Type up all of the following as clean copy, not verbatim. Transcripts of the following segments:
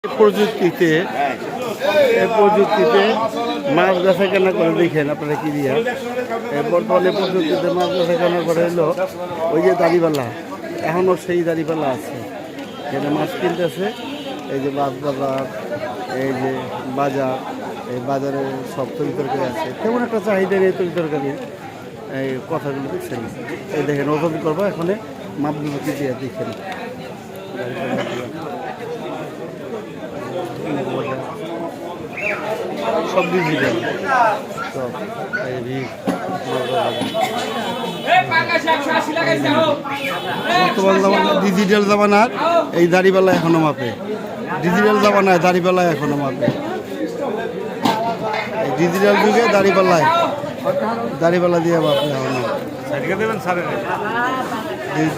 প্রযুক্তিতে মাছ বেচা কেনা করে দেখেন আপনারা কি দিয়া বর্তমানে প্রযুক্তিতে মাছ বেচা কেনা করে এলো ওই যে দাড়িপাল্লা, এখনও সেই দাড়িপাল্লা আছে যেটা মাছ কিনতেছে। এই যে মাছ বাজার, এই যে বাজার, এই বাজারে সব তরি তরকারি আছে, তেমন একটা চাহিদা নেই তরি তরকারি। এই কথাগুলো দেখছেন, এই দেখেন ওজন করবো এখানে মাপগুলো কি দিয়ে দেখেন। সব ডিজিটাল, সব বর্তমান জামানা ডিজিটাল জামানার এই দাড়িপাল্লা এখনো মাপে, ডিজিটাল জামানায় দাড়িপাল্লা এখনো মাপে। এই ডিজিটাল যুগে দাড়িপাল্লায় দিয়ে মাপে এখনো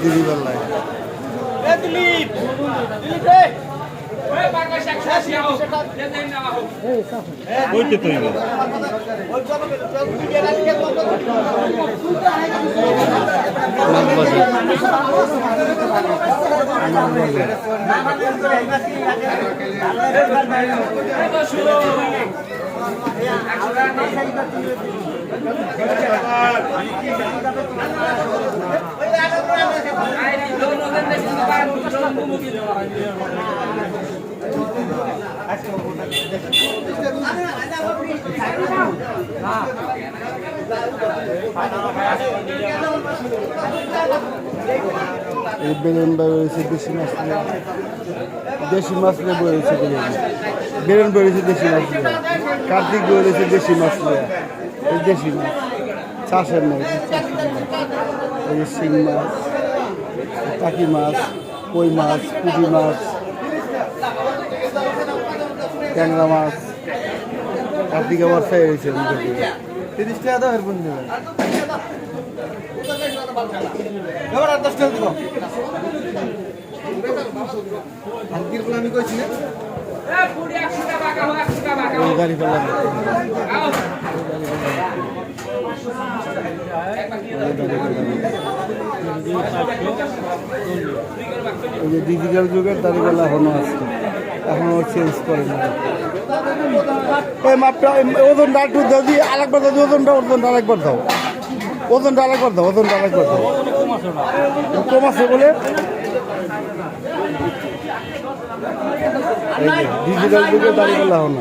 দিদিপাল্লায়। এই বেলুন বেরোয়েছে দেশি মাছ বয়েছে, বেলুন বেরোয়েছে দেশি মাছ, কার্তিক বেরোয়েছে দেশি মাছ, এই দেশি মাছ চাষের নয়, এই যে শিং মাছ, টাকি মাছ, কই মাছ, পুঁটি মাছ, ট্যাংরা মাছ, কার্তিকে বর্ষায় হয়েছে 30 টাকা দাও এর বন্ধু আমি কইছি না গাড়ি পেলাম। ওই যে ডিজিটাল যুগের দাড়িপাল্লা এখনো আছে, এখনো চেঞ্জ করে না। ওই মাপটা ওজনটা একটু দাও, দিয়ে আরেকবার দাও, ওজনটা আরেকবার দাও, কম আছে বলে। ডিজিটাল যুগে দাড়িপাল্লা এখনো।